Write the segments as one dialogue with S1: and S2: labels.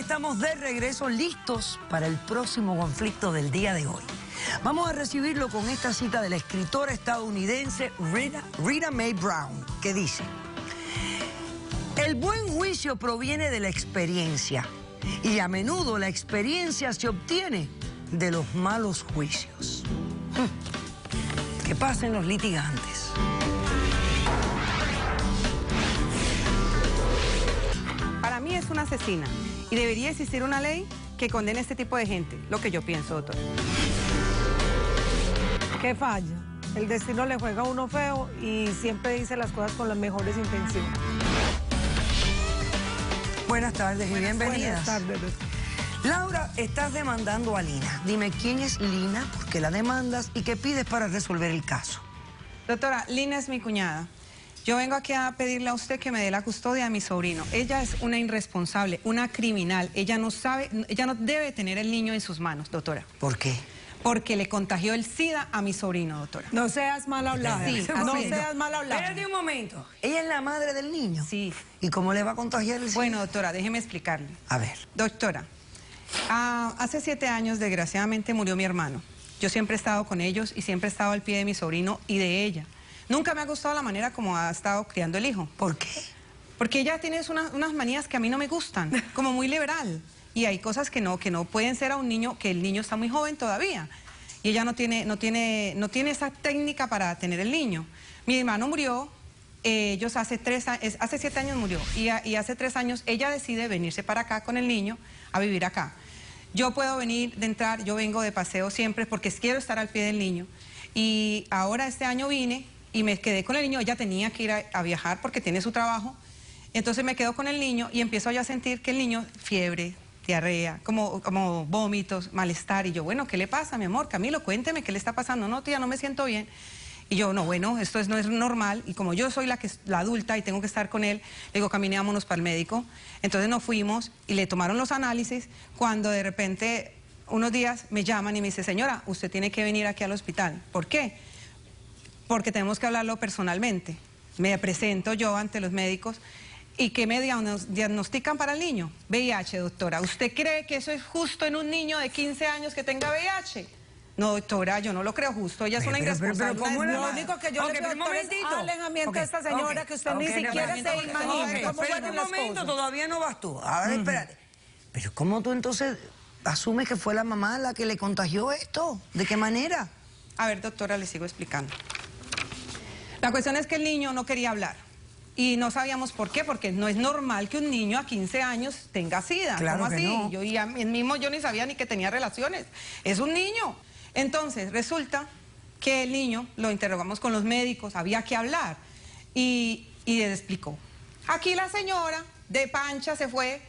S1: estamos de regreso, listos para el próximo conflicto del día de hoy. Vamos a recibirlo con esta cita de la escritora estadounidense Rita Mae Brown, que dice: el buen juicio proviene de la experiencia, y a menudo la experiencia se obtiene de los malos juicios. ¿Qué pasa en los litigantes?
S2: Para mí es una asesina y debería existir una ley que condene a este tipo de gente, lo que yo pienso, doctora.
S3: ¿Qué falla? El destino le juega a uno feo y siempre dice las cosas con las mejores intenciones.
S1: Buenas tardes y bienvenidas.
S3: Buenas tardes.
S1: Laura, estás demandando a Lina. Dime quién es Lina, por qué la demandas y qué pides para resolver el caso.
S2: Doctora, Lina es mi cuñada. Yo vengo aquí a pedirle a usted que me dé la custodia de mi sobrino. Ella es una irresponsable, una criminal. Ella no debe tener el niño en sus manos, doctora.
S1: ¿Por qué?
S2: Porque le contagió el SIDA a mi sobrino, doctora.
S3: No seas mal hablada.
S2: Sí,
S3: no seas mal hablada.
S1: Espérate un momento. ¿Ella es la madre del niño?
S2: Sí.
S1: ¿Y cómo le va a contagiar el SIDA?
S2: Bueno, doctora, déjeme explicarle.
S1: A ver.
S2: Doctora, hace 7 años, desgraciadamente, murió mi hermano. Yo siempre he estado con ellos y siempre he estado al pie de mi sobrino y de ella. Nunca me ha gustado la manera como ha estado criando el hijo.
S1: ¿Por qué?
S2: Porque ella tiene unas manías que a mí no me gustan, como muy liberal. Y hay cosas que no pueden ser a un niño, que el niño está muy joven todavía. Y ella no tiene esa técnica para tener el niño. Mi hermano murió, ellos hace 7 años murió. Y hace 3 años ella decide venirse para acá con el niño a vivir acá. Yo puedo venir de entrar, yo vengo de paseo siempre porque quiero estar al pie del niño. Y ahora este año vine y me quedé con el niño. Ella tenía que ir a viajar porque tiene su trabajo. Entonces me quedo con el niño y empiezo ya a sentir que el niño, fiebre, diarrea, como vómitos, malestar. Y yo, bueno, ¿qué le pasa, mi amor? Camilo, cuénteme, ¿qué le está pasando? No, tía, no me siento bien. Y yo, no, bueno, esto no es normal. Y como yo soy la adulta y tengo que estar con él, le digo, caminémonos para el médico. Entonces nos fuimos y le tomaron los análisis, cuando de repente, unos días me llaman y me dice, señora, usted tiene que venir aquí al hospital. ¿Por qué? Porque tenemos que hablarlo personalmente. Me presento yo ante los médicos. ¿Y qué me diagnostican para el niño? VIH, doctora. ¿Usted cree que eso es justo en un niño de 15 años que tenga VIH? No, doctora, yo no lo creo justo. Ella es una irresponsable.
S3: ¿cómo lo único que yo le pido, doctora, es alejamiento de esta señora, que usted ni siquiera se imagina cómo fueron las cosas.
S1: Todavía no vas tú. Ahora, espérate. Pero ¿cómo tú entonces asumes que fue la mamá la que le contagió esto? ¿De qué manera?
S2: A ver, doctora, le sigo explicando. La cuestión es que el niño no quería hablar. Y no sabíamos por qué, porque no es normal que un niño a 15 años tenga SIDA.
S1: Claro.
S2: ¿Cómo así?
S1: No.
S2: Yo ni sabía ni que tenía relaciones. Es un niño. Entonces, resulta que el niño lo interrogamos con los médicos, había que hablar. Y les explicó. Aquí la señora de Pancha se fue,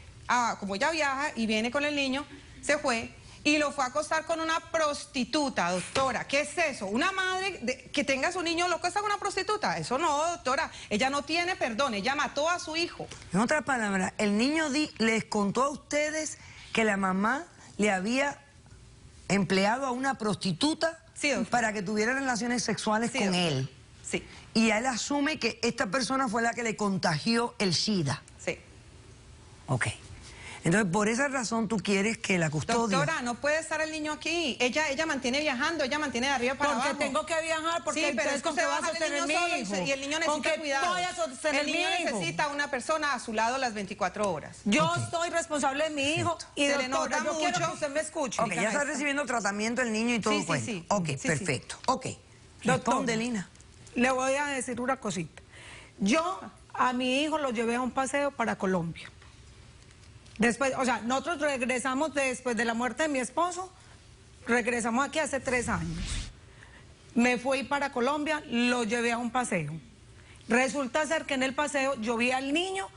S2: como ella viaja y viene con el niño, se fue y lo fue a acostar con una prostituta, doctora. ¿Qué es eso? ¿Una madre que tenga a su niño lo acuesta con una prostituta? Eso no, doctora. Ella no tiene perdón, ella mató a su hijo.
S1: En otras palabras, el niño les contó a ustedes que la mamá le había empleado a una prostituta,
S2: sí,
S1: para que tuviera relaciones sexuales, sí, con
S2: doctora.
S1: él.
S2: Sí.
S1: Y él asume que esta persona fue la que le contagió el SIDA.
S2: Sí.
S1: Ok. Entonces, por esa razón tú quieres que la custodia...
S2: Doctora, no puede estar el niño aquí. Ella mantiene viajando, ella mantiene de arriba para abajo.
S3: Porque tengo que viajar, porque
S2: sí, pero
S3: entonces
S2: es que
S3: ¿con qué
S2: usted
S3: vas a
S2: va a
S3: sostener
S2: el
S3: mi
S2: niño
S3: hijo?
S2: solo y el niño
S3: ¿Con
S2: necesita
S3: qué
S2: cuidado.
S3: voy a sostener
S2: el
S3: mi
S2: niño
S3: hijo?
S2: necesita una persona a su lado las 24 horas.
S3: Yo estoy responsable de mi hijo y
S2: Se le
S3: doctora,
S2: nota
S3: yo quiero
S2: mucho.
S3: que usted me escuche.
S1: Ok, ya está recibiendo tratamiento el niño y todo.
S2: Sí, sí, sí.
S1: Ok,
S2: Sí,
S1: perfecto.
S2: sí.
S1: Ok. Responde, Lina.
S3: Le voy a decir una cosita. Yo a mi hijo lo llevé a un paseo para Colombia. Después, o sea, nosotros regresamos después de la muerte de mi esposo, regresamos aquí hace 3 años. Me fui para Colombia, lo llevé a un paseo. Resulta ser que en el paseo yo vi al niño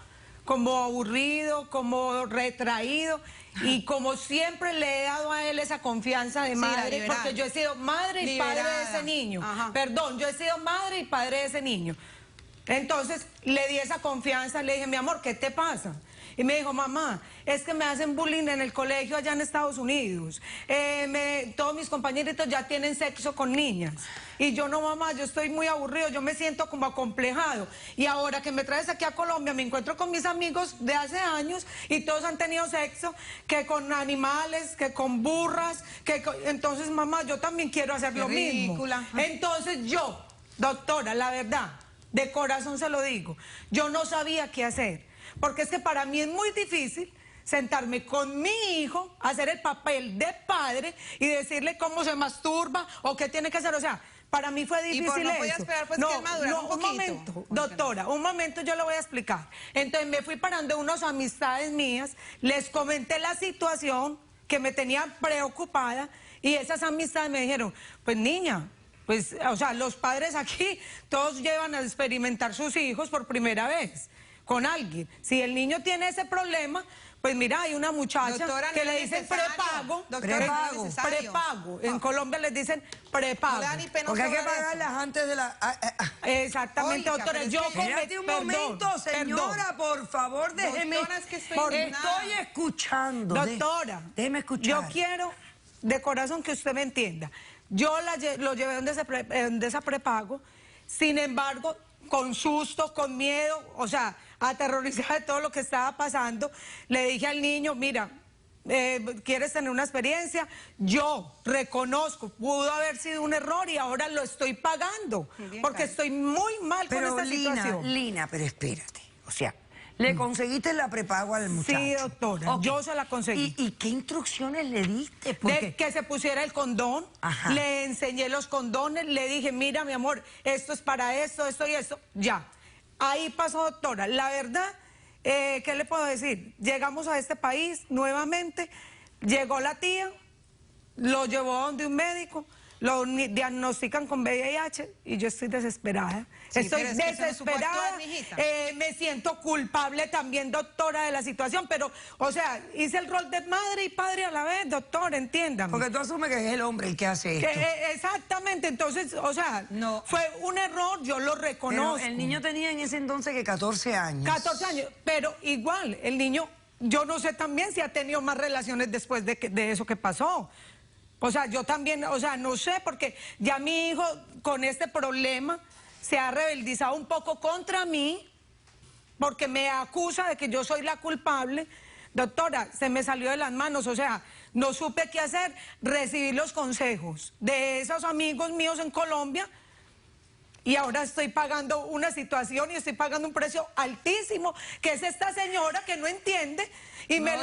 S3: como aburrido, como retraído, y como siempre le he dado a él esa confianza de madre, porque yo he sido madre y padre de ese niño. Ajá. Perdón, yo he sido madre y padre de ese niño. Entonces le di esa confianza, le dije, mi amor, ¿qué te pasa? Y me dijo, mamá, es que me hacen bullying en el colegio allá en Estados Unidos. Todos mis compañeritos ya tienen sexo con niñas. Y yo, no, mamá, yo estoy muy aburrido, yo me siento como acomplejado. Y ahora que me traes aquí a Colombia, me encuentro con mis amigos de hace años y todos han tenido sexo, que con animales, que con burras, entonces, mamá, yo también quiero hacer lo mismo. Entonces yo, doctora, la verdad, de corazón se lo digo, yo no sabía qué hacer, porque es que para mí es muy difícil sentarme con mi hijo, hacer el papel de padre y decirle cómo se masturba o qué tiene que hacer, o sea, para mí fue difícil eso.
S2: ¿Y no podía esperar pues que él madurara un poquito?
S3: Momento, doctora, un momento, yo lo voy a explicar. Entonces me fui parando unas amistades mías, les comenté la situación que me tenía preocupada y esas amistades me dijeron, pues niña, pues, o sea, los padres aquí todos llevan a experimentar sus hijos por primera vez con alguien. Si el niño tiene ese problema, pues mira, hay una muchacha, doctora, que le dicen prepago.
S1: Doctora,
S3: prepago. En Colombia les dicen prepago.
S1: Porque hay que pagarlas antes de la...
S3: Exactamente, oiga, doctora. Yo
S1: espérate un momento, señora, por favor, déjeme...
S2: Doctora, es que
S1: estoy escuchando.
S3: Doctora,
S1: déjeme escuchar.
S3: Yo quiero, de corazón, que usted me entienda. Yo lo llevé donde ese prepago, sin embargo, con susto, con miedo, o sea, aterrorizada de todo lo que estaba pasando, le dije al niño, mira, ¿quieres tener una experiencia? Yo reconozco, pudo haber sido un error y ahora lo estoy pagando, porque estoy muy mal con esta situación.
S1: Lina, pero espérate, o sea, ¿le conseguiste la prepago al muchacho?
S3: Sí, doctora, yo se la conseguí.
S1: ¿Y qué instrucciones le diste?
S3: De que se pusiera el condón. Ajá. Le enseñé los condones, le dije, mira, mi amor, esto es para esto y esto, ya. Ahí pasó, doctora. La verdad, ¿qué le puedo decir? Llegamos a este país nuevamente, llegó la tía, lo llevó a donde un médico, lo diagnostican con VIH y yo estoy desesperada. Sí, estoy desesperada, me siento culpable también, doctora, de la situación, pero, o sea, hice el rol de madre y padre a la vez, doctora, entiéndame.
S1: Porque tú asumes que es el hombre el que hace esto.
S3: Exactamente, entonces, o sea, no. Fue un error, yo lo reconozco.
S1: Pero el niño tenía en ese entonces que 14 años.
S3: 14 años, pero igual, el niño, yo no sé también si ha tenido más relaciones después de eso que pasó. O sea, yo también, o sea, no sé, porque ya mi hijo con este problema se ha rebeldizado un poco contra mí, porque me acusa de que yo soy la culpable. Doctora, se me salió de las manos, o sea, no supe qué hacer, recibí los consejos de esos amigos míos en Colombia y ahora estoy pagando una situación y estoy pagando un precio altísimo, que es esta señora que no entiende y me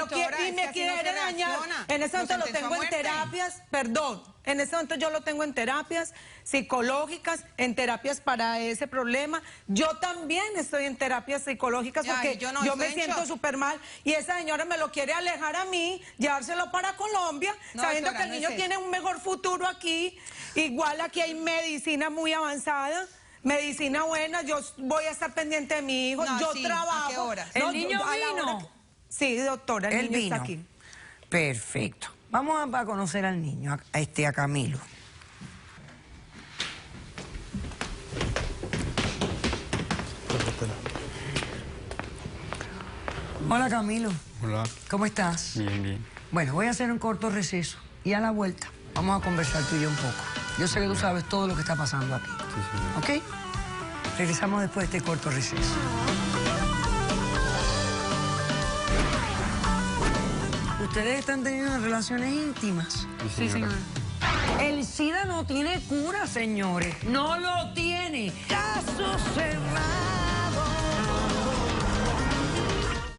S3: quiere dañar. En este momento lo tengo en terapias, en este momento yo lo tengo en terapias psicológicas, en terapias para ese problema. Yo también estoy en terapias psicológicas porque yo me siento súper mal y esa señora me lo quiere alejar a mí, llevárselo para Colombia, sabiendo que el niño tiene un mejor futuro aquí. Igual aquí hay medicina muy avanzada, medicina buena, yo voy a estar pendiente de mi hijo, yo trabajo.
S2: ¿A qué hora?
S1: ¿El niño vino?
S3: Sí, doctora, el niño está aquí.
S1: Perfecto. Vamos a conocer al niño, a Camilo. Hola, Camilo.
S4: Hola.
S1: ¿Cómo estás?
S4: Bien, bien.
S1: Bueno, voy a hacer un corto receso y a la vuelta vamos a conversar tú y yo un poco. Yo sé que tú sabes todo lo que está pasando aquí. Sí, sí. ¿Ok? Regresamos después de este corto receso. Ustedes están teniendo relaciones íntimas.
S4: Sí, señora.
S1: El SIDA no tiene cura, señores. No lo tiene. Caso